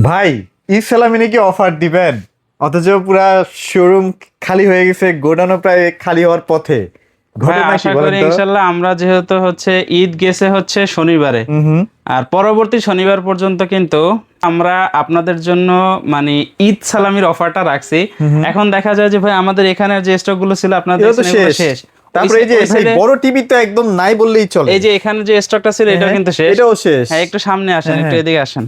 ভাই ঈদ সালামি নাকি অফার দিবেন, অথচ পুরা শোরুম খালি হয়ে গেছে, গোডাউনও প্রায় খালি হওয়ার পথে। ভাই ঘটনা কি আশা বলেন করি তো? ইনশাল্লাহ আমরা যেহেতু ঈদ গেছে শনিবারে, হুম। আর পরবর্তী শনিবার পর্যন্ত কিন্তু আমরা আপনাদের জন্য মানে ঈদ সালামির অফারটা রাখছি। এখন দেখা যায় যে ভাই আমাদের এখানে যে স্টক গুলো ছিল আপনাদের এটা তো এগুলো শেষ। শেষ। তারপরে এই যে ওই ভাই side এ বড় টিভি তো একদম নাই বললেই চলে। এই যে এখানে যে স্টকটা ছিল হ্যাঁ, এটাও হ্যাঁ, কিন্তু শেষ। এটাও শেষ। হ্যাঁ, একটু সামনে আসেন, হ্যাঁ, একটু হ্যাঁ। এদিকে আসেন।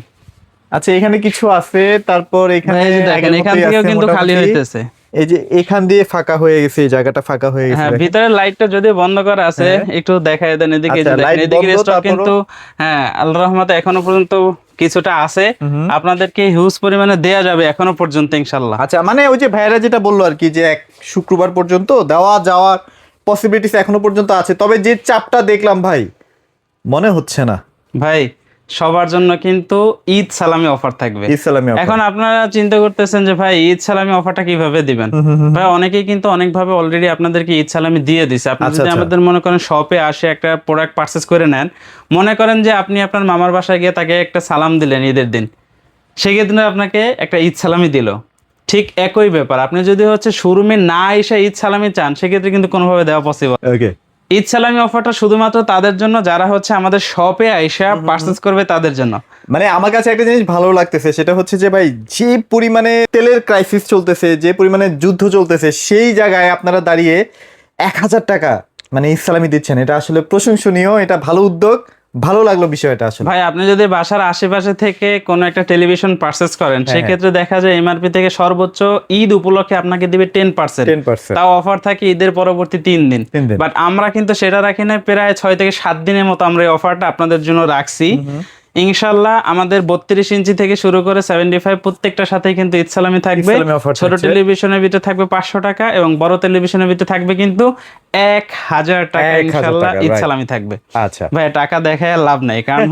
আচ্ছা, এখানে কিছু আছে, তারপর ভাই এখানে এই যে দেখেন আগের এখান মতোই থেকেও আছে কিন্তু খালি মোটামুটি। হইতেছে। এই যে এখান দিয়ে ফাঁকা হয়ে গেছে, এই জায়গাটা ফাঁকা হয়ে গেছে হ্যাঁ, দেখেন। ভিতরে লাইটটা যদি বন্ধ করা আছে হ্যাঁ। একটু দেখায় দেন এদিকে। এই আচ্ছা, যে দেখেন লাইট এদিকে বন্ধ, স্টক তারপরও কিন্তু হ্যাঁ আল্লাহর রহমতে এখনো পর্যন্ত কিছুটা আছে। হুম। আপনাদেরকে হিউজ পরিমাণে দেয়া যাবে এখনো পর্যন্ত ইনশাল্লাহ। আচ্ছা, মানে ওই যে ভাইরা যেটা বললো আর কি, যে এক শুক্রবার পর্যন্ত দেওয়া যাওয়ার পসিবিলিটিস এখনো পর্যন্ত আছে, তবে যে চাপটা দেখলাম ভাই মনে হচ্ছে না। ভাই সবার জন্য কিন্তু ঈদ সালামি অফার থাকবে। ঈদ সালামি offer। এখন আপনারা চিন্তা করতেছেন যে ভাই ঈদ সালামি অফারটা কিভাবে দিবেন। ভাই অনেকেই কিন্তু অনেকভাবে অলরেডি আপনাদেরকে ঈদ সালামি দিয়ে দিছে। আপনি আচ্ছা, যদি আচ্ছা। আমাদের মনে করেন শপে আসে একটা প্রোডাক্ট পারচেজ করে নেন, মনে করেন যে আপনি আপনার মামার বাসায় গিয়ে তাকে একটা সালাম দিলেন ঈদের দিন, সেক্ষেত্রে আপনাকে একটা ঈদ সালামি দিল। ঠিক একই ব্যাপার আপনি যদি শোরুমে না এসে ঈদ সালামি চান, সেক্ষেত্রে কিন্তু কোনোভাবে দেওয়া পসিবল। ওকে। ঈদ সালামি অফারটা শুধুমাত্র তাদের জন্য যারা আমাদের শপে আইসা পারচেজ করবে তাদের জন্য। মানে আমার কাছে একটা জিনিস ভালো লাগতেছে, সেটা হচ্ছে যে ভাই যে পরিমাণে তেলের ক্রাইসিস চলতেছে, যে পরিমাণে যুদ্ধ চলতেছে, সেই জায়গায় আপনারা দাঁড়িয়ে 1,000 টাকা মানে ঈদ সালামি দিচ্ছেন। এটা আসলে প্রশংসনীয়, এটা ভালো উদ্যোগ, ভালো লাগলো বিষয়টা আসলে। ভাই আপনি যদি বাসার আশেপাশে থেকে কোনো একটা টেলিভিশন পারচেজ করেন, হ্যাঁ, সেক্ষেত্রে দেখা যায় এমআরপি থেকে সর্বোচ্চ ঈদ উপলক্ষে আপনাকে দিবে 10%। 10%। তাও অফার থাকে ঈদের পরবর্তী 3 দিন। 3 দিন। বাট আমরা কিন্তু সেটা রাখি না, প্রায় 6 থেকে 7 দিনের মতো আমরা এই অফারটা আপনাদের জন্য রাখছি। ইনশাল্লাহ আমাদের 32 ইঞ্চি থেকে শুরু করে 75 প্রত্যেকটার সাথে কিন্তু ঈদ সালামি থাকবে। ঈদ সালামি offer ছোট থাকছে। টেলিভিশনের ভিতরে থাকবে 500 টাকা এবং বড় টেলিভিশনের ভিতরে থাকবে কিন্তু 1000 টাকা 1000 ইনশাল্লাহ টাকা, ঈদ right। সালামি থাকবে। আচ্ছা, ভাই টাকা দেখায় লাভ নাই, কারণ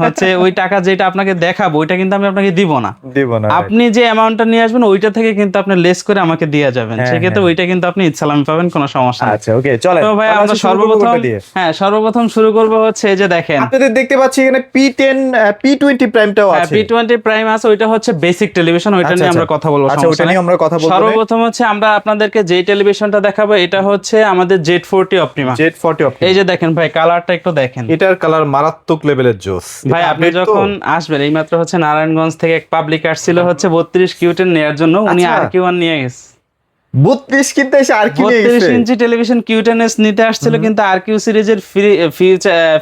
ওই টাকা যেটা আপনাকে দেখাবো ওইটা কিন্তু আমি আপনাকে দিব না। দিব না। আপনি যে অ্যামাউন্টটা নিয়ে আসবেন ওইটা থেকে কিন্তু আপনি লেস করে আমাকে দিয়ে যাবেন, হ্যাঁ, সেক্ষেত্রে হ্যাঁ। ওইটা কিন্তু আপনি ঈদ সালামি পাবেন, কোনো সমস্যা নেই। আচ্ছা, ওকে, চলেন। তো ভাই আমরা সর্বপ্রথম শুরু করব এই যে দেখেন আপনাদের দেখতে পাচ্ছি এখানে P10 P20 প্রাইমটাও আছে। P20 প্রাইম আছে, ওইটা বেসিক টেলিভিশন, ওইটা আচ্ছা, নিয়ে আমরা আচ্ছা। কথা বলবো। আচ্ছা, ওইটা নিয়ে আমরা কথা বলবো। সর্বপ্রথম আমরা আপনাদেরকে যে টেলিভিশনটা দেখাবো এটা আমাদের Z40 অপটিমা। Z40 Optima. এই যে দেখেন ভাই কালারটা একটু দেখেন। এটার কালার মারাত্মক লেভেলের জোস। ভাই আপনি যখন আসবেন, এইমাত্র নারায়ণগঞ্জ থেকে এক পাবলিক আসছিল 32 কিউটেন নেয়ার জন্য, উনি আচ্ছা। RQ1 নিয়ে গেছে। 32 কিনতে এসে আর কি নিয়ে 32 গেছে? ইঞ্চি টেলিভিশন কিউটেনএস নিতে আসছিল, কিন্তু RQ সিরিজের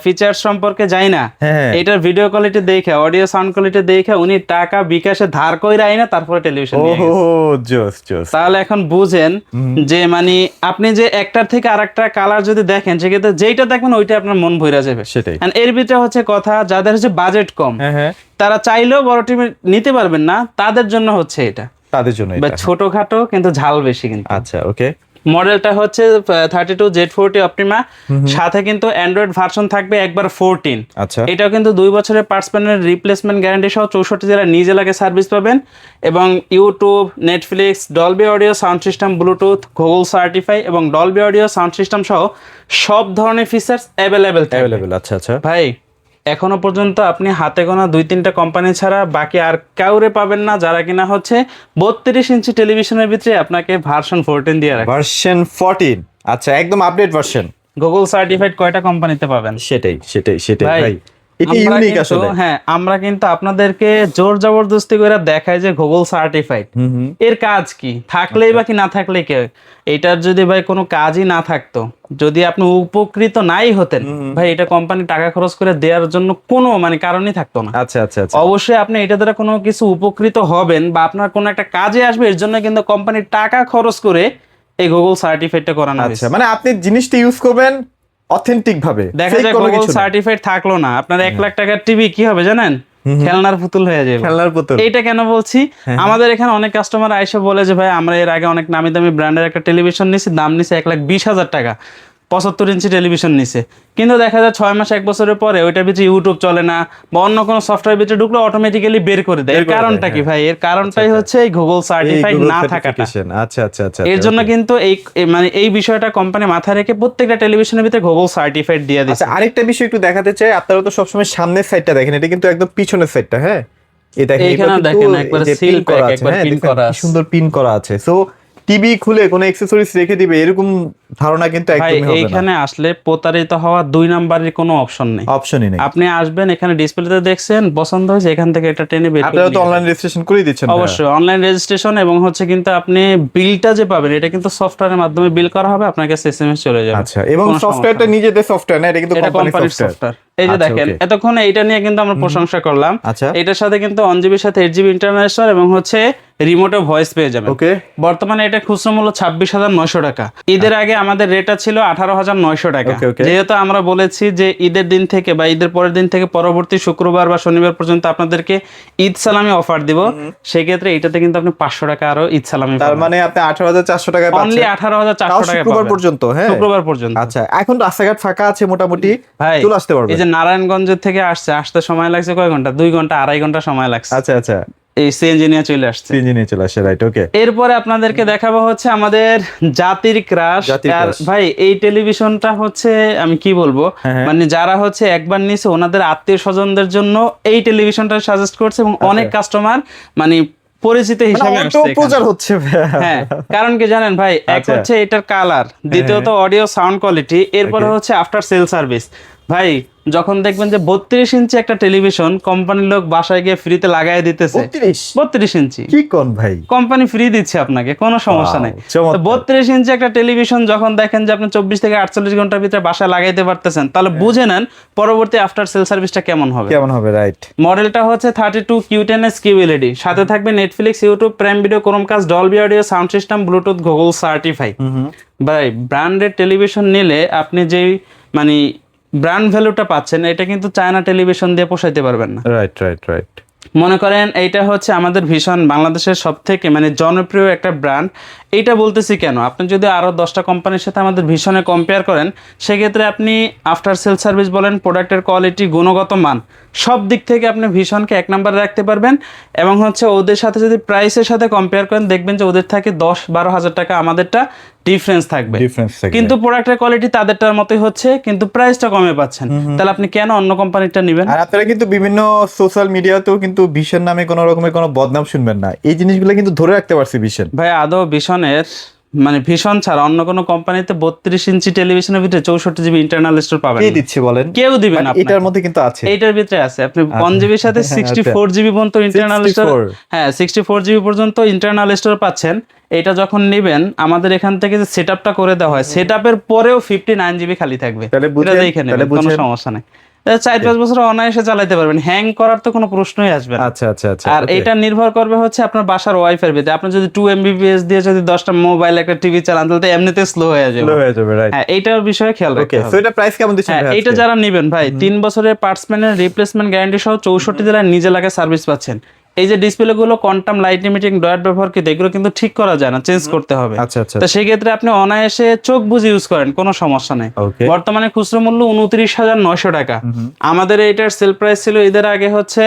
ফিচার সম্পর্কে জানি না। হ্যাঁ। এটার ভিডিও কোয়ালিটি দেখে, অডিও সাউন্ড কোয়ালিটি দেখে উনি টাকা বিকাশে ধার কইরা আইনা তারপরে টেলিভিশন নিয়ে গেছে। ওহো, জোস জোস। তাহলে এখন বুঝেন যে আপনি যে একটার থেকে আরেকটা কালার যদি দেখেন, সেক্ষেত্রে যেইটা দেখবেন ওইটা আপনার মন ভইরা যাবে। সেটাই। And এর ভিতরে কথা যাদের বাজেট কম, হ্যাঁ, হ্যাঁ। তারা চাইলেও বড় টিভি নিতে পারবেন না, তাদের জন্য এটা। তাদের জন্য বা এটা। ছোটখাটো কিন্তু ঝাল বেশি কিন্তু। আচ্ছা, ওকে। মডেলটা 32 Z40 অপটিমা, সাথে কিন্তু অ্যান্ড্রয়েড ভার্সন থাকবে একবার 14। আচ্ছা। এটাও কিন্তু 2 বছরের পার্টস প্যানেল রিপ্লেসমেন্ট গ্যারান্টি সহ 64 জেলায় নিজ এলাকায় সার্ভিস পাবেন, এবং YouTube, Netflix, Dolby audio sound system, Bluetooth, Google certify এবং ডলবি অডিও সাউন্ড সিস্টেম সহ সব ধরনের ফিচার্স অ্যাভেলেবেল। আচ্ছা, আচ্ছা। ভাই এখনো পর্যন্ত আপনি হাতে গোনা 2-3টা কোম্পানি ছাড়া বাকি আর কাউরে পাবেন না যারা কিনা 32 ইঞ্চি টেলিভিশনের ভিতরে আপনাকে ভার্সন 14 দিয়ে রাখে। ভার্সন 14। আচ্ছা, একদম আপডেট ভার্সন। গুগল সার্টিফাইড কয়টা কোম্পানিতে পাবেন? সেটাই ভাই। এটা আমরা ইউনিক কিন্তু আসলে। হ্যাঁ, আমরা কিন্তু আপনাদেরকে জোর জবরদস্তি করে দেখাই যে গুগল সার্টিফাইড এর কাজ কি, থাকলেই বা কি না থাকলে কি। এটার যদি ভাই কোনো কাজই না থাকতো, যদি আপনি উপকৃত নাই হতেন, ভাই এটা কোম্পানি টাকা খরচ করে দেওয়ার জন্য কোনো কারণই থাকতো না। আচ্ছা, আচ্ছা, আচ্ছা। অবশ্যই আপনি এটা দ্বারা কোনো কিছু উপকৃত হবেন বা আপনার কোনো একটা কাজে আসবে, এর জন্য কিন্তু কোম্পানি টাকা খরচ করে এই গুগল সার্টিফাইডটা করানো হয়েছে। আচ্ছা, মানে আপনি জিনিসটা ইউজ করবেন অথেন্টিক ভাবে। দেখা যায় গুগল সার্টিফাইড থাকলো না, আপনার 1 লাখ টাকার টিভি কি হবে জানেন? খেলনার পুতুল হয়ে যাবে। খেলনার পুতুল। এইটা কেন বলছি, আমাদের এখানে অনেক কাস্টমার আইসা বলে যে ভাই আমরা এর আগে অনেক নামি দামি ব্র্যান্ডের একটা টেলিভিশন নিছি, দাম নিছে 1,20,000 টাকা, 75 ইঞ্চি টেলিভিশন নিছে, কিন্তু দেখা যায় 6 মাস 1 বছরের পরে ওইটার ভিতরে ইউটিউব চলে না বা অন্য কোনো সফটওয়্যার ভিতরে ঢুকলে অটোমেটিক্যালি বের করে দেয়। এর কারণটা কি ভাই? এর কারণটাই এই গুগল সার্টিফাইড না থাকাটা। আচ্ছা, আচ্ছা, আচ্ছা। এর জন্য কিন্তু এই বিষয়টা কোম্পানি মাথায় রেখে প্রত্যেকটা টেলিভিশনের ভিতরে গুগল সার্টিফাইড দিয়ে দিচ্ছে। আচ্ছা, আরেকটা বিষয় একটু দেখাতে চাই। আপনারা তো সবসময় সামনের সাইডটা দেখেন, এটা কিন্তু একদম পিছনের সাইডটা। হ্যাঁ, এটা এইখানে দেখেন একবার সিল প্যাক একবার পিন করা আছে, সুন্দর পিন করা আছে। সো টিভি খুলে কোনো অ্যাকসেসরিজ রেখে দিবে এরকম ধারণা কিন্তু ভাই একদমই হবে না। এইখানে আসলে প্রতারিত হওয়া 2 নাম্বারের কোনো অপশন নেই, অপশনই নেই। আপনি আসবেন এখানে ডিসপ্লেতে দেখছেন পছন্দ হয়েছে এখান থেকে এটা টেনে বের করে আপনারা তো নিয়ে অনলাইন রেজিস্ট্রেশন করে দিচ্ছেন যাবেন। অবশ্যই অনলাইন রেজিস্ট্রেশন, এবং হচ্ছে কিন্তু আপনি বিলটা যে পাবেন এটা কিন্তু সফটওয়্যারের মাধ্যমে বিল করা হবে, আপনার কাছে এসএমএস চলে যাবে। আচ্ছা, এবং কোনো সমস্যা সফটওয়্যারটা নেই। নিজেদের সফটওয়্যার না, এটা কিন্তু এটা কোম্পানির কোম্পানির সফটওয়্যার। সফটওয়্যার। এই যে আচ্ছা, দেখেন okay. এতক্ষণ এইটা নিয়ে কিন্তু আমরা প্রশংসা করলাম। আচ্ছা। এটার সাথে কিন্তু 1 GB সাথে 8 GB ইন্টারন্যাশনাল এবং হচ্ছে রিমোটে ভয়েস পেয়ে যাবেন। ওকে। বর্তমানে এটা খুচরা মূল্য 26,900 টাকা। ঈদের আগে আমাদের রেটটা ছিল 18,900 টাকা। Okay, okay. যেহেতু আমরা বলেছি যে ঈদের দিন থেকে বা ঈদের পরের দিন থেকে পরবর্তী শুক্রবার বা শনিবার পর্যন্ত আপনাদেরকে ঈদ সালামি অফার দিব, সেই ক্ষেত্রে এটাতে কিন্তু আপনি 500 টাকা আরো ঈদ সালামি তার মানে আপনি 18,400 টাকায় অনলি পাচ্ছেন 18,400 টাকা শুক্রবার পর্যন্ত। হ্যাঁ, শুক্রবার পর্যন্ত। আচ্ছা, এখন রাস্তাঘাট ফাঁকা আছে মোটামুটি, ভাই চলে আসতে পারবে। এই যে নারায়ণগঞ্জের থেকে আসতে সময় লাগছে কয় ঘন্টা, 2 ঘন্টা 2.5 ঘন্টা সময় লাগছে। আচ্ছা আচ্ছা, এই সিএনজি নিয়ে চলে আসছে। সিএনজি নিয়ে চলে আসে, রাইট, ওকে। এরপরে আপনাদেরকে দেখাবো হচ্ছে আমাদের জাতির ক্রাশ। জাতির আর ক্রাশ। ভাই এই টেলিভিশনটা হচ্ছে আমি কি বলবো, হ্যাঁ। মানে যারা হচ্ছে একবার নিছে ওনাদের আত্মীয় স্বজনদের জন্য এই টেলিভিশনটা সাজেস্ট করছে, এবং অনেক কাস্টমার মানে পরিচিত হিসাবে আসছে এখানে। প্রচার হচ্ছে হ্যাঁ, কারণ কি জানেন ভাই, এক আচ্ছা। হচ্ছে এটার কালার, দ্বিতীয়ত অডিও সাউন্ড কোয়ালিটি, এরপরে Okay. হচ্ছে আফটার সেল সার্ভিস। ভাই যখন দেখবেন যে 32 ইঞ্চি একটা টেলিভিশন কোম্পানির লোক বাসায় গিয়ে ফ্রিতে লাগাই দিতেছে, 32 ইঞ্চি কি কোন ভাই, কোম্পানি ফ্রি দিচ্ছে আপনাকে, কোনো সমস্যা Wow, নেই। চমৎকার। 32 ইঞ্চি একটা টেলিভিশন যখন দেখেন যে আপনি 24 থেকে 48 ঘন্টার ভিতরে বাসায় লাগাইতে পারতেছেন, তাহলে বুঝে নেন পরবর্তী আফটার সেল সার্ভিসটা কেমন হবে। কেমন হবে, রাইট। মডেলটা হচ্ছে 32Q10S QLED, সাথে থাকবে Netflix, YouTube, prime video, Chromecast, Dolby audio, sound system, Bluetooth, Google certify. ভাই ব্র্যান্ডেড টেলিভিশন নিলে আপনি যেই মানে ব্র্যান্ড ভ্যালুটা পাচ্ছেন এটা কিন্তু চায়না টেলিভিশন দিয়ে পোষাইতে পারবেন না। Right right right. মনে করেন এইটা হচ্ছে আমাদের ভীষণ বাংলাদেশের সব থেকে মানে জনপ্রিয় একটা ব্র্যান্ড। এইটা বলতেছি কেন, আপনি যদি আরও 10টা কোম্পানির সাথে আমাদের ভীষণে কম্পেয়ার করেন, সেক্ষেত্রে আপনি আফটার সেল সার্ভিস বলেন, প্রোডাক্টের কোয়ালিটি, গুণগত মান, সব দিক থেকে আপনি ভীষণকে 1 নম্বরে রাখতে পারবেন। এবং হচ্ছে ওদের সাথে যদি প্রাইসের সাথে কম্পেয়ার করেন, দেখবেন যে ওদের থেকে 10-12 হাজার টাকা আমাদেরটা ডিফারেন্স থাকবে। কিন্তু প্রোডাক্টের কোয়ালিটি তাদেরটার মতোই হচ্ছে, কিন্তু প্রাইসটা কমে পাচ্ছেন। তাহলে আপনি কেন অন্য কোম্পানিটা নেবেন? আর আপনারা কিন্তু বিভিন্ন সোশ্যাল মিডিয়াতেও কিন্তু ভীষণ নামে কোনো রকমের কোনো বদনাম শুনবেন না, এই জিনিসগুলো কিন্তু ধরে রাখতে পারছি ভীষণ। ভাই আদৌ ভীষণের মানে ভীষণ ছাড়া অন্য কোনো কোম্পানিতে 32 ইঞ্চি টেলিভিশনের ভিতরে 64 জিবি ইন্টারনাল স্টোর পাবেন কে না। দিচ্ছে বলেন? কেউ দিবে না। এটার মধ্যে কিন্তু আছে, এইটার ভিতরে আছে। আপনি 1 জিবির সাথে 64 জিবি পর্যন্ত ইন্টারনাল স্টোর, হ্যাঁ 64 জিবি পর্যন্ত ইন্টারনাল স্টোর পাচ্ছেন। এটা যখন নেবেন আমাদের এখান থেকে যে সেটআপটা করে দেওয়া হয়, সেটআপের পরেও 59 জিবি খালি থাকবে। এটা দেখে নেবেন, কোনো সমস্যা নেই। 4-5 বছর অনায়াসে চালাতে পারবেন, হ্যাং করার তো কোনো প্রশ্নই আসবে না। আচ্ছা আচ্ছা আচ্ছা। আর এটা নির্ভর করবে হচ্ছে আপনার বাসার ওয়াইফাই এর ভিতরে। আপনি যদি 2 Mbps দিয়ে যদি 10টা মোবাইল একটা টিভি চালান, তাহলে তো এমনিতে স্লো হয়ে যাবে। স্লো হয়ে যাবে, রাইট। হ্যাঁ, এইটার বিষয়ে খেয়াল রাখতে ওকে, হবে। সো এটা প্রাইস কেমন দিচ্ছেন হ্যাঁ, ভাই? এইটা যারা নেবেন ভাই 3 বছরের পার্টস ম্যানের রিপ্লেসমেন্ট গ্যারান্টি সহ 64 জেলায় নিজে লাগা সার্ভিস পাচ্ছেন। এই যে ডিসপ্লে গুলো কোয়ান্টাম লাইট লিমিটিং ডট ব্যবহার করে, এগুলো কিন্তু ঠিক করা যায় না, চেঞ্জ করতে হবে। আচ্ছা আচ্ছা। তো সেই ক্ষেত্রে আপনি অনায়াসে চোখ বুঝে ইউজ করেন, কোনো সমস্যা নেই। Okay. বর্তমানে খুচরো মূল্য 29,900 টাকা। আমাদের এইটার সেল প্রাইস ছিল ঈদের আগে হচ্ছে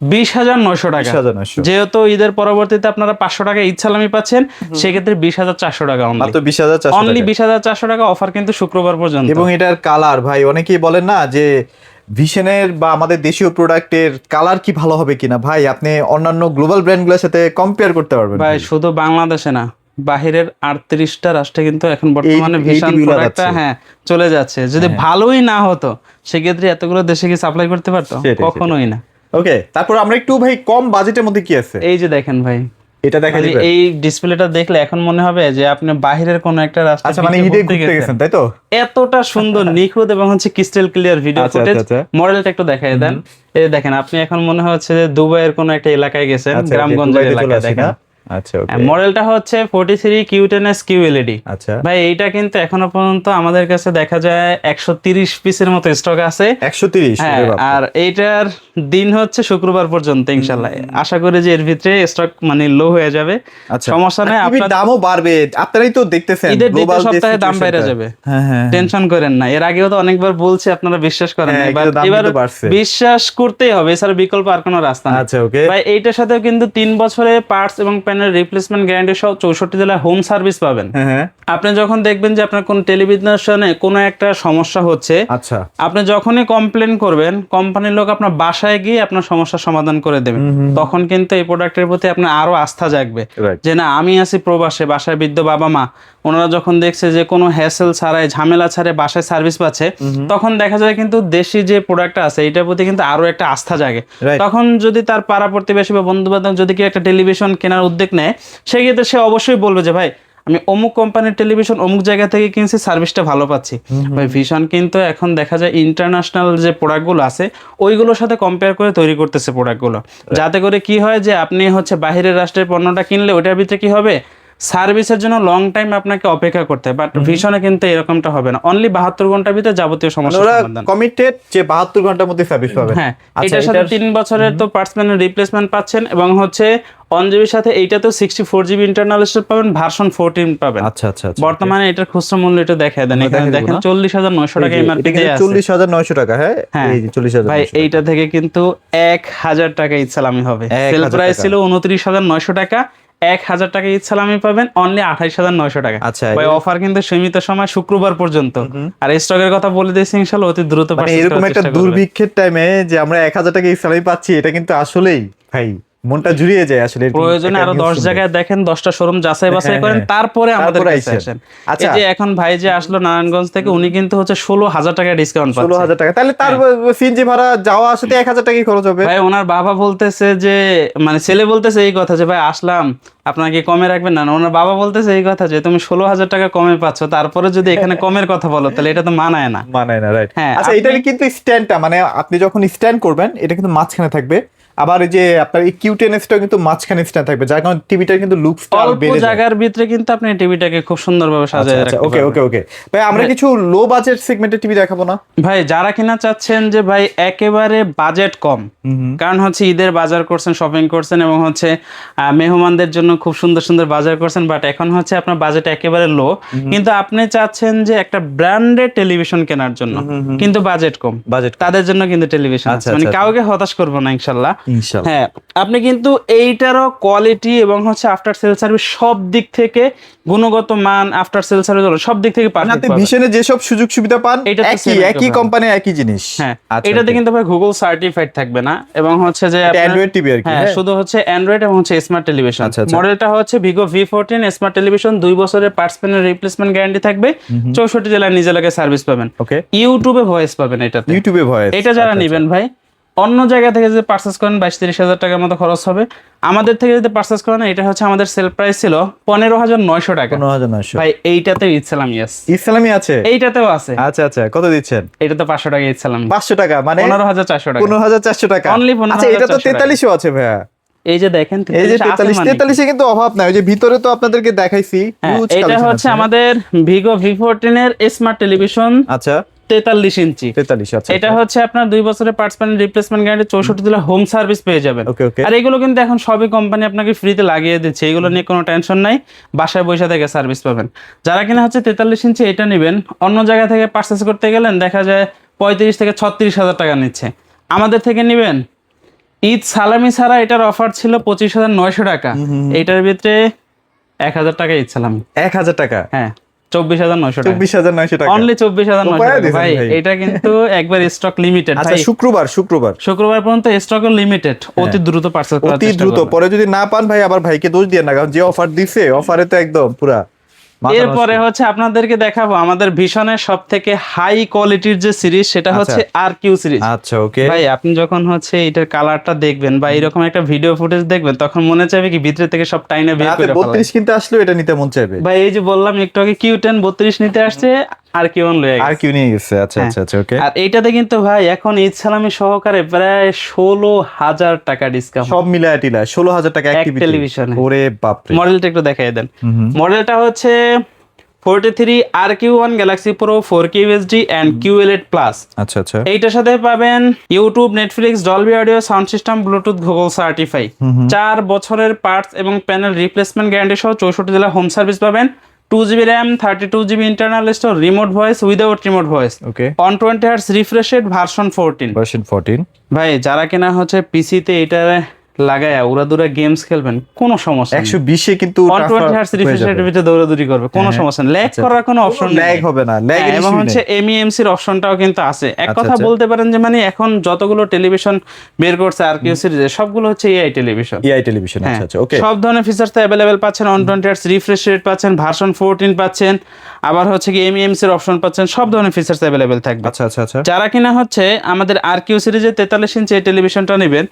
20,900 টাকা। 20,900 যেহেতু ঈদের পরবর্তীতে আপনারা 500 টাকা ঈদ সালামি পাচ্ছেন, সেক্ষেত্রে 20,400 টাকা অনলি। মাত্র 20,400 অনলি 20,400 টাকা অফার, কিন্তু শুক্রবার পর্যন্ত। এবং এটার কালার ভাই, অনেকেই বলেন না যে ভিশনের বা আমাদের দেশীয় প্রোডাক্টের কালার কি ভালো হবে কিনা, ভাই আপনি অন্যান্য গ্লোবাল ব্র্যান্ডগুলোর সাথে কম্পেয়ার করতে পারবেন ভাই শুধু বাংলাদেশে না, বাহিরের 38টা রাষ্ট্রে কিন্তু এখন বর্তমানে এই ভীষণ টিভিগুলো প্রোডাক্টটা যাচ্ছে। হ্যাঁ চলে যাচ্ছে। যদি ভালোই না হতো, সেক্ষেত্রে এতগুলো দেশে কি সাপ্লাই করতে পারতো? সেটাই, কখনোই না। ওকে, তারপর আমরা একটু ভাই কম বাজেটের মধ্যে কি আছে এই যে দেখেন ভাই, এটা দেখা মানে দিবেন? এই ডিসপ্লেটা দেখলে এখন মনে হবে যে আপনি বাহিরের কোন একটা রাস্তা, আচ্ছা, মানে ঈদে ঘুরতে গেছেন তাই তো? এতটা সুন্দর নিখুঁত এবং হচ্ছে ক্রিস্টাল ক্লিয়ার ভিডিও আচ্ছা, ফুটেজ। আচ্ছা, আচ্ছা। মডেলটা একটু দেখাই দেন। এই দেখেন, আপনি এখন মনে হচ্ছে যে দুবাইয়ের কোন একটা এলাকায় গেছেন, আচ্ছা, গ্রামগঞ্জের দুবাইতে চলে এলাকায় আসি দেখেন। না? আচ্ছা, ওকে। মডেলটা হচ্ছে 43Q10S QLED। আচ্ছা ভাই এইটা কিন্তু এখনো পর্যন্ত আমাদের কাছে দেখা যায় 130 পিসের মতো স্টক আছে। 130? হ্যাঁ, আর এইটার দিন হচ্ছে শুক্রবার পর্যন্ত ইনশাআল্লাহ। আশা করি যে এর ভিতরে স্টক মানে লো হয়ে যাবে। আচ্ছা, সমস্যা নেই, আপনার দামও বাড়বে, আপনারাই তো দেখতেছেন ঈদের দ্বিতীয় গ্লোবাল সপ্তাহে দাম বেড়ে যাবে। হ্যাঁ হ্যাঁ, টেনশন করেন না, এর আগেও তো অনেকবার বলছি, আপনারা বিশ্বাস করেন না। হ্যাঁ, এবার কিন্তু দাম এবার কিন্তু বাড়ছে। বিশ্বাস করতেই হবে, এছাড়া বিকল্প আর কোনো রাস্তা নেই। আচ্ছা, ওকে। ভাই এইটার সাথে কিন্তু 3 বছরের পার্টস এবং প্যানেল প্যানেল রিপ্লেসমেন্ট গ্যারান্টি সহ 64 জেলায় হোম সার্ভিস পাবেন। হ্যাঁ। আপনি যখন দেখবেন যে আপনার কোন টেলিভিশনে কোনো একটা সমস্যা হচ্ছে, আচ্ছা, আপনি যখনই কমপ্লেন করবেন, কোম্পানির লোক আপনার বাসায় গিয়ে আপনার সমস্যার সমাধান করে দেবেন। তখন কিন্তু এই প্রোডাক্টের প্রতি আপনার আরো আস্থা জাগবে Right. যে না, আমি আছি প্রবাসে, বাসায় বৃদ্ধ বাবা মা, ওনারা যখন দেখছে যে কোনো হ্যাসেল ছাড়াই, ঝামেলা ছাড়াই বাসায় সার্ভিস পাচ্ছে, তখন দেখা যায় কিন্তু দেশি যে প্রোডাক্টটা আছে এটার প্রতি কিন্তু আরো একটা আস্থা জাগে। Right. তখন যদি তার পাড়া প্রতিবেশী বা বন্ধু বান্ধব যদি কেউ একটা টেলিভিশন কেনার উদ্যোগ নেয়, সেক্ষেত্রে সে অবশ্যই বলবে যে ভাই, আমি অমুক কোম্পানির টেলিভিশন অমুক জায়গা থেকে কিনছি, সার্ভিসটা ভালো পাচ্ছি। ভাই ভিশন কিন্তু এখন দেখা যায় ইন্টারন্যাশনাল যে প্রোডাক্টগুলো আছে ওইগুলোর সাথে কম্পেয়ার করে তৈরি করতেছে প্রোডাক্টগুলো, যাতে করে কি হয় যে আপনি হচ্ছে বাইরের রাষ্ট্রের পণ্যটা কিনলে ওটার ভিতরে কি হবে, সার্ভিসের জন্য লং টাইম আপনাকে অপেক্ষা করতে হয়। বাট ভিশনে কিন্তু এরকমটা হবে না, অনলি 72 ঘন্টার ভিতরে যাবতীয় সমস্যা ওরা সমাধান। কমিটেড যে 72 ঘন্টার মধ্যে সার্ভিস পাবে। হ্যাঁ, আচ্ছা, এটার সাথে 3 বছরের তো পার্টস প্যানেল রিপ্লেসমেন্ট পাচ্ছেন, এবং হচ্ছে 1 জিবির সাথে এইটাতেও 64 জিবি ইন্টারনাল স্টোরেজ পাবেন, ভার্সন 14 পাবেন। আচ্ছা আচ্ছা আচ্ছা। বর্তমানে এটার খুচরা মূল্য এটা দেখায় দেন, এখানে দেখাই দেখেন দেবো না? 40,900 টাকা এমআরপি এটা দিয়ে কিন্তু আছে। 40,900 টাকা। হ্যাঁ, হ্যাঁ এই যে 40,900 ভাই, এইটা থেকে কিন্তু 1,000 টাকা ইচ্ছালামি হবে। 1000 সেল প্রাইস টাকা। ছিল 29,900 টাকা, 1,000 টাকা ইচ্ছালামি পাবেন অনলি 28,900 টাকা। আচ্ছা, ভাই অফার কিন্তু সীমিত সময়, শুক্রবার পর্যন্ত। আর স্টকের কথা বলে দিয়েছি, ইনশাআল্লাহ অতি দ্রুত মানে purchase এরকম করার একটা চেষ্টা করবেন। দুর্ভিক্ষের টাইমে যে আমরা 1,000 টাকা স্যালারি পাচ্ছি, এটা কিন্তু আসলেই ভাই মনটা জুড়িয়ে যায় আসলে। এরকম প্রয়োজনে একটা আরো news 10 শুনলে। জায়গায় দেখেন, 10টা শোরুম যাচাই বাছাই হ্যাঁ, করেন, হ্যাঁ। তারপরে আমাদের তারপরে কাছে আইসেন। আসেন। আচ্ছা। এই যে এখন ভাই যে আসলো নারায়ণগঞ্জ থেকে, উনি কিন্তু হচ্ছে 16,000 টাকা ডিসকাউন্ট পাচ্ছে। 16,000 টাকা, তাহলে তার সিএনজি ভাড়া যাওয়া আসাতে 1,000 টাকাই খরচ হবে। ভাই ওনার বাবা বলতেছে যে, মানে ছেলে বলতেছে এই কথা যে ভাই আসলাম, আপনাকে কমে রাখবেন না। ওনার বাবা বলতেছে এই কথা যে তুমি 16,000 টাকা কমে পাচ্ছ, তারপরে যদি এখানে কমের কথা বলো, তাহলে এটা তো মানায় না। মানায় না, রাইট। হ্যাঁ, আচ্ছা, এটার কিন্তু স্ট্যান্ডটা, মানে আপনি যখন স্ট্যান্ড করবেন এটা কিন্তু মাঝখানে থাকবে, আবার এই যে আপনার এই কিউটেনএসটাও কিন্তু মাঝখানে স্ট্যান্ড থাকবে, যার কারণে টিভিটার কিন্তু লুকসটা অল্প বেড়ে যায়। জায়গার ভিতরে কিন্তু আপনি টিভিটাকে খুব সুন্দরভাবে সাজিয়ে আচ্ছা, রাখতে ওকে পারবেন। ওকে ওকে ভাই, আমরা কিছু লো বাজেট সেগমেন্টের টিভি দেখাবো না? ভাই যারা কিনা চাচ্ছেন যে ভাই একেবারে বাজেট কম, কারণ হচ্ছে ঈদের বাজার করছেন, শপিং করছেন, এবং হচ্ছে মেহমানদের জন্য খুব সুন্দর সুন্দর বাজার করছেন, বাট এখন হচ্ছে আপনার বাজেট একেবারে লো, কিন্তু আপনি চাচ্ছেন যে একটা ব্র্যান্ডেড টেলিভিশন কেনার জন্য, কিন্তু বাজেট কম, বাজেট তাদের জন্য কিন্তু টেলিভিশন আছে। আচ্ছা, মানে আচ্ছা। কাউকে হতাশ করবো না ইনশাল্লাহ। ইনশাআল্লাহ। হ্যাঁ, আপনি কিন্তু এইটারও কোয়ালিটি এবং হচ্ছে আফটার সেল সার্ভিস সব দিক থেকে, গুণগত মান, আফটার সেল সার্ভিস সব দিক থেকে মানে পারফেক্ট আপনি পাবেন। ভিশনে যেসব সুযোগ সুবিধা পান, এটাতে একই same একই একদম। কোম্পানি একই জিনিস। হ্যাঁ, আচ্ছা, এটাতে okay। কিন্তু ভাই গুগল সার্টিফাইড থাকবে না, এবং হচ্ছে যে এটা আপনার- Android TV আর কি, হ্যাঁ, হ্যাঁ। শুধু হচ্ছে অ্যান্ড্রয়েড এবং হচ্ছে স্মার্ট টেলিভিশন। আচ্ছা, আচ্ছা। মডেলটা হচ্ছে ভিগো V14 স্মার্ট টেলিভিশন, 2 বছরের পার্টস প্যানেল রিপ্লেসমেন্ট গ্যারান্টি থাকবে, 64 জেলায় নিজে লাগে সার্ভিস পাবেন, ওকে। ইউটিউবে ভয়েস পাবেন এটাতে। ইউটিউবে ভয়েস। এটা যারা নেবেন ভাই, অন্য জায়গা থেকে যদি পার্চেস করেন 22-30 হাজার টাকার মতো খরচ হবে। আমাদের থেকে যদি পার্চেস করেন, এটা হচ্ছে আমাদের সেল প্রাইস ছিল 15,900 টাকা। 15,900। ভাই এইটাতে ইচ্ছালাম, ইয়েস ইসলামি আছে? এইটাতেও আছে। আচ্ছা আচ্ছা, কত দিচ্ছেন? এটাতে 500 টাকা ইচ্ছালাম, 500 টাকা, মানে 15,400 টাকা। 15,400 টাকা। Only আচ্ছা, এটা তো 15,400 টাকা। 43ও আছে ভাইয়া। এই যে দেখেন, এই যে 43 আছে 43, মানে কি? 43 এ কিন্তু অভাব নাই। ওই যে ভিতরে তো আপনাদেরকে দেখাইছি, হ্যাঁ, huge এটা collection হচ্ছে আছে। আমাদের ভিগো V14 এর স্মার্ট টেলিভিশন, আচ্ছা, 43 ইঞ্চি। 43। আচ্ছা, এটা হচ্ছে আপনার 2 বছরের পার্টস প্যানেল রিপ্লেসমেন্ট গ্যারান্টি, 64 জেলা হোম সার্ভিস পেয়ে যাবেন। ওকে ওকে। আর এগুলো কিন্তু এখন সবই কোম্পানি আপনাকে ফ্রিতে লাগিয়ে দিচ্ছে, এগুলো নিয়ে কোনো টেনশন নাই, বাসায় বসে থেকে সার্ভিস পাবেন। যারা কিনা হচ্ছে 43 ইঞ্চি এটা নেবেন, অন্য জায়গা থেকে পারচেস করতে গেলেন দেখা যায় 35 থেকে 36 হাজার টাকা নিচ্ছে, আমাদের থেকে নেবেন ঈদ সালামি ছাড়া এটার অফার ছিল 25,900 টাকা, এটার ভিতরে 1,000 টাকা ঈদ সালামি। 1,000 টাকা? হ্যাঁ, 24,900 টাকা, 24,900 টাকা। অনলি 24,900 উপায় টাকা। দিয়েছেন ভাই ভাই। এটা কিন্তু একবার স্টক লিমিটেড। আচ্ছা, ভাই শুক্রবার শুক্রবার পর্যন্ত স্টক লিমিটেড, অতি দ্রুত পারচেজ করার অতি চেষ্টা দ্রুত। করবেন। পরে যদি না পান ভাই, আবার ভাইকে দোষ দিয়ে না, কারণ যে অফার দিছে, অফারে তো একদম পুরা মাথা নষ্ট। এরপরে হচ্ছে আপনাদেরকে দেখাবো আমাদের ভীষণের সব থেকে হাই কোয়ালিটির যে সিরিজ, সেটা হচ্ছে RQ সিরিজ। আচ্ছা, ওকে। ভাই আপনি যখন হচ্ছে এটার কালারটা দেখবেন বা এরকম একটা ভিডিও ফুটেজ দেখবেন, তখন মনে চাইবে কি ভিতরে থেকে সব টাইনে বের রাতে করে ফেলা। 32 কিনতে আসলেও এটা নিতে মন চাইবে। ভাই এই যে বললাম একটু আগে, Q10 32 নিতে আসছে, আর Q1 লয়ে আর গেছে। কিউ নিয়ে গেছে। আচ্ছা হ্যাঁ। আচ্ছা আচ্ছা, ওকে। আর এইটাতে কিন্তু ভাই এখন ঈদ সালামি সহকারে প্রায় 16,000 টাকা ডিসকাউন্ট সব মিলায় টিলায় 16,000 টাকা এক এক টিভি। টেলিভিশনে। ওরে বাপরে। মডেলটা একটু দেখাই দেন। মডেলটা হচ্ছে 43 RQ1 Galaxy Pro 4K UHD and QLED Plus। আচ্ছা আচ্ছা। এইটার সাথে পাবেন YouTube, Netflix, Dolby audio, sound system, Bluetooth, Google certify, 4 বছরের পার্টস এবং প্যানেল রিপ্লেসমেন্ট গ্যারান্টি সহ 64 জেলা হোম সার্ভিস পাবেন, 2GB RAM, 32GB internal store, remote voice, without remote voice, okay. 120 Hz refresh rate, version 14। Version 14। ভাই যারা কিনা হচ্ছে পিসিতে এটা লাগায়া উড়াদুরা গেমস খেলবেন, কোনো সমস্যা নেই। 120 কিন্তু 120 হার্টজ রিফ্রেশ রেটের ভিতরে দৌড়াদৌড়ি করবে, কোনো সমস্যা নেই। ল্যাগ করার কোনো অপশন নেই, ল্যাগ হবে না, ল্যাগ এর এবং ইস্যু হচ্ছে নেই। এমইএমসির অপশনটাও কিন্তু আছে। এক আচ্ছা, কথা আচ্ছা। বলতে পারেন যে মানে এখন যতগুলো টেলিভিশন বের করছে আর কিউ সিরিজে সবগুলো হচ্ছে এআই টেলিভিশন। এআই টেলিভিশন, আচ্ছা আচ্ছা, ওকে। সব ধরনের ফিচার্স অ্যাভেলেবেল পাচ্ছেন। 120 হার্টজ রিফ্রেশ রেট পাচ্ছেন, ভার্সন 14 পাচ্ছেন, আবার হচ্ছে কি এমইএমসি এর অপশন পাচ্ছেন, সব ধরনের ফিচার্স অ্যাভেলেবেল থাকবে। আচ্ছা আচ্ছা আচ্ছা। যারা কিনা হচ্ছে আমাদের আর কিউ সিরিজের 43 ইঞ্চি এই টেলিভিশনটা নেবেন,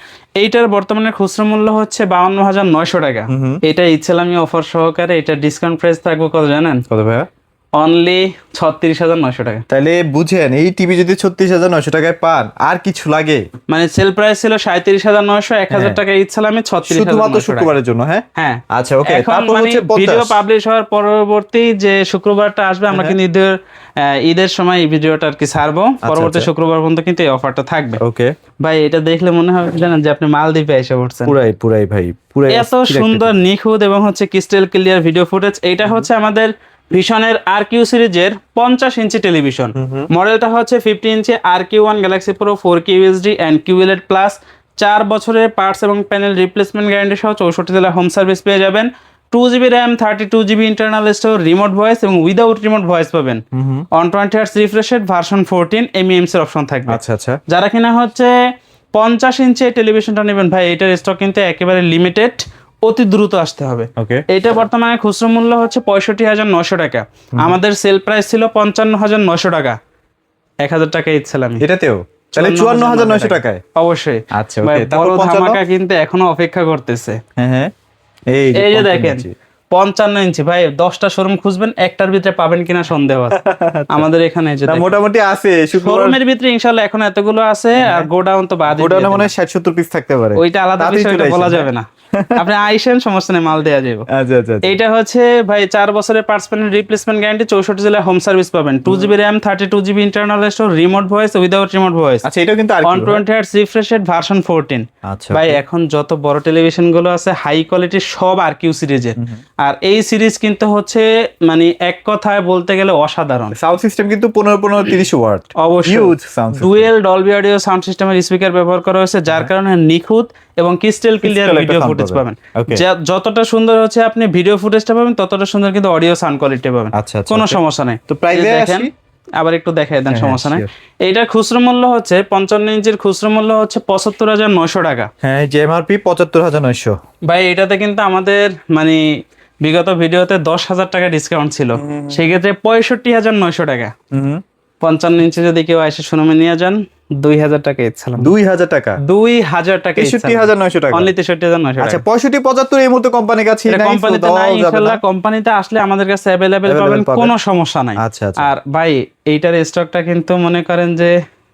এইটার বর্তমানে খুচরা মূল্য হচ্ছে 52,900 টাকা। এটা ইচ্ছালামি অফার সহকারে এটা ডিসকাউন্ট প্রাইস থাকবে কত জানেন? কত ভাইয়া? অনলি 36,900 টাকা। তাহলে বুঝেন, এই টিভি যদি 36,900 টাকায় পান, আর কিছু লাগে? মানে সেল প্রাইস ছিল 37,900, 1,000 টাকা ইচ্ছালামি শুধুমাত্র 36,900 টাকা। শুক্রবারের জন্য, হ্যাঁ হ্যাঁ, আচ্ছা, ওকে। এখন তারপর মানে হচ্ছে ভিডিও 50। পাবলিশ হওয়ার পরবর্তী যে শুক্রবারটা আসবে, আমরা কিন্তু ঈদের সময় এই ভিডিওটা আর কি ছাড়বো। পরবর্তী আচ্ছা। শুক্রবার পর্যন্ত কিন্তু এই অফারটা থাকবে। ওকে, ভাই এটা দেখলে মনে হবে জানেন যে আপনি মালদ্বীপে এসে পড়ছেন। পুরাই পুরাই ভাই, পুরাই এত সুন্দর নিখুঁত এবং হচ্ছে ক্রিস্টাল ক্লিয়ার ভিডিও ফুটেজ। এইটা হচ্ছে আমাদের ভিশনের আর কিউ সিরিজের 50 ইঞ্চি টেলিভিশন। মডেলটা হচ্ছে 50 ইঞ্চি RQ1 Galaxy pro 4K UHD and QLED plus. 4 বছরের পার্টস এবং প্যানেল রিপ্লেসমেন্ট গ্যারান্টি সহ 64 জেলা হোম সার্ভিস পেয়ে যাবেন। 2GB RAM, 32GB internal store, remote voice এবং উইদাউট রিমোট ভয়েস পাবেন। 120 hertz refresh rate, version 14, MEMC এর অপশন থাকবে। আচ্ছা আচ্ছা। যারা কিনা হচ্ছে 50 ইঞ্চি টেলিভিশনটা নেবেন ভাই, এটার স্টক কিন্তু একেবারে লিমিটেড, অতি দ্রুত আসতে হবে। ওকে, এটা বর্তমানে খুচরো মূল্য হচ্ছে 65,900 টাকা। আমাদের সেল প্রাইস ছিল 55,900 টাকা। 1,000 টাকা ইচ্ছালামি এটাতেও তাহলে 54,900 টাকায়। অবশ্যই। আচ্ছা, ভাই, ওকে। বড় তারপর 55? ধামাকা কিন্তু এখনো অপেক্ষা করতেছে। হ্যাঁ হ্যাঁ, এই যে 55 দেখেন ইঞ্চি। 55 ইঞ্চি ভাই, 10টা শোরুম খুঁজবেন, একটার ভিতরে পাবেন কিনা সন্দেহ আছে। আমাদের এখানে যে না, মোটামুটি আছে শুক্রবার। শোরুমের ভিতরে ইনশাআল্লাহ এখন এতগুলো আছে, আর গোডাউন তো বাদই। গোডাউনে মনে হয় 60-70 পিস থাকতে পারে। ওইটা আলাদা তাড়াতাড়ি বিষয়, চলে ওইটা বলা আসেন, যাবে না। আপনি আইসেন, সমস্যা নেই, মাল দেয়া যাবে। আচ্ছা আচ্ছা আচ্ছা। এইটা হচ্ছে ভাই 4 বছরের পার্টস প্যানেল রিপ্লেসমেন্ট গ্যারান্টি, 64 জেলায় হোম সার্ভিস পাবেন। 2GB RAM, 32GB internal store, remote voice, without remote voice. আচ্ছা, এটাও কিন্তু আর কি? 120 হার্টজ রিফ্রেশ রেট, ভার্সন 14। আচ্ছা ভাই এখন যত বড় টেলিভিশন গুলো আছে হাই কোয়ালিটির সব আর কিউ সিরিজের। আর এই সিরিজ কিন্তু হচ্ছে মানে এক কথায় বলতে গেলে অসাধারণ। সাউন্ড সিস্টেম কিন্তু 15-30 ওয়াট, অবশ্যই huge sound system. Dual Dolby audio sound সিস্টেমের স্পিকার ব্যবহার করা হয়েছে, যার কারণে নিখুঁত এবং ক্রিস্টাল ক্লিয়ার একটা ভিডিও sound ফুটেজ পাবেন। পাবেন। Okay. যতটা সুন্দর হচ্ছে আপনি ভিডিও ফুটেজটা পাবেন, ততটা সুন্দর কিন্তু অডিও সাউন্ড কোয়ালিটি পাবেন। আচ্ছা, আচ্ছা, কোনো okay. সমস্যা নেই। তো প্রাইস এই এ দেখেন, আসি? আবার একটু দেখাই দেন, হ্যাঁ, সমস্যা নাই। sure. এইটার খুচরো মূল্য হচ্ছে 55 ইঞ্চির খুচরো মূল্য হচ্ছে 75,900 টাকা। হ্যাঁ, যে এমআরপি 75,900। ভাই এটাতে কিন্তু আমাদের মানে বিগত ভিডিওতে 10,000 টাকা ডিসকাউন্ট ছিল, সেই ক্ষেত্রে 65,900 টাকা। 55 ইঞ্চি যদি কেউ এসে শোরুমে নিয়ে যান, 2,000 টাকা ইচ্ছালাম। 2,000 টাকা? 2,000 টাকা 63,900 টাকা? অনলি 63,900 আচ্ছা, টাকা। 65-75 এই মুহূর্তে কোম্পানির কাছে এটা নাই, কোম্পানিতে so নাই, দেওয়াও যাবে ইনশাআল্লাহ না। কোম্পানিতে আসলে আমাদের কাছে অ্যাভেলেবেল পাবেন, পাবেন। কোনো সমস্যা নাই। আচ্ছা, আচ্ছা। আর ভাই এইটার স্টকটা কিন্তু মনে করেন যে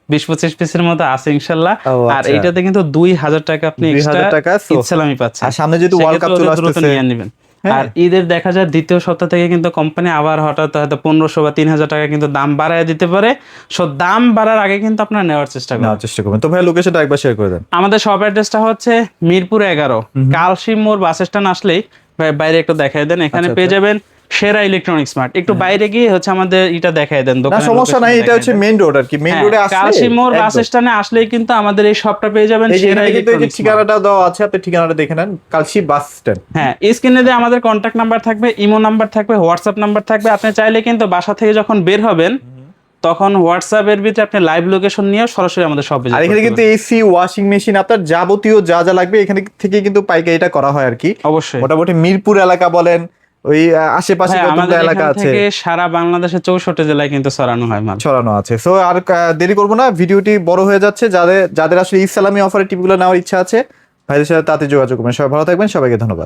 20-25 পিসের মতো আছে ইনশাআল্লাহ। ও, আর আচ্ছা। এইটাতে কিন্তু 2,000 টাকা আপনি 2,000 টাকা, so ইচ্ছালামি পাচ্ছেন। আর সামনে যেহেতু ওয়ার্ল্ড কাপ চলে সেক্ষেত্রে আসতেছে, নিয়ে নেবেন। হ্যাঁ। আর ঈদের দেখা যায় দ্বিতীয় সপ্তাহ থেকে কিন্তু কোম্পানি আবার হঠাৎ হয়তো 1,500 বা 3,000 টাকা কিন্তু দাম বাড়ায় দিতে পারে। সো দাম বাড়ার আগে কিন্তু আপনারা নেওয়ার চেষ্টা করুন। নেওয়ার চেষ্টা করবেন। তো ভাই লোকেশনটা একবার শেয়ার করে দেন। আমাদের শপ অ্যাড্রেসটা হচ্ছে মিরপুর 11, কালশিম মোড় বাস স্ট্যান্ড আসলেই বাইরে একটু দেখাই দেন, এখানে আচ্ছা, পেয়ে যাবেন সেরা ইলেকট্রনিক্স মার্ট। একটু বাইরে গিয়ে হচ্ছে আমাদের এটা দেখাই দেন, না, দোকানের সমস্যা নাই, location এটা হচ্ছে দেখাই দেন। মেইন রোড আর কি। মেইন রোডে হ্যাঁ, আসলে কালশিম মোড় বাস একদম। স্ট্যান্ডে আসলেই কিন্তু আমাদের এই শপটা পেয়ে যাবেন, এই যে সেরা এখানে কিন্তু এই যে ইলেকট্রনিক্স মার্ট। ঠিকানাটা দেওয়া আছে, আপনি ঠিকানাটা দেখে নেন, কালশি বাস স্ট্যান্ড। হ্যাঁ, স্ক্রিনে দিয়ে আমাদের কন্ট্যাক্ট নাম্বার থাকবে, ইমো নাম্বার থাকবে, হোয়াটসঅ্যাপ নাম্বার থাকবে। আপনি চাইলে কিন্তু বাসা থেকে যখন বের হবেন তখন হোয়াটসঅ্যাপের ভিতরে আপনি লাইভ লোকেশন নিয়ে সরাসরি আমাদের শপে আর এখানে কিন্তু এসি, ওয়াশিং মেশিন, আপনার যাবতীয় যা যা লাগবে এখানে থেকে কিন্তু পাইকারিটা করা হয় আর কি। অবশ্যই। মোটামুটি মিরপুর এলাকা বলেন, ওই আশেপাশে হ্যাঁ, কতগুলো আমাদের এলাকা এখান আছে, থেকে সারা বাংলাদেশে 64 জেলায় কিন্তু ছড়ানো হয় মাল। ছড়ানো আছে। সো আর দেরি করবো না, ভিডিওটি বড় হয়ে যাচ্ছে। যাদের যাদের আসলে ইসলামী অফারের টিপগুলো নেওয়ার ইচ্ছা আছে, ভাইদের সাথে তাতে যোগাযোগ করবেন। সবাই ভালো থাকবেন, সবাইকে ধন্যবাদ।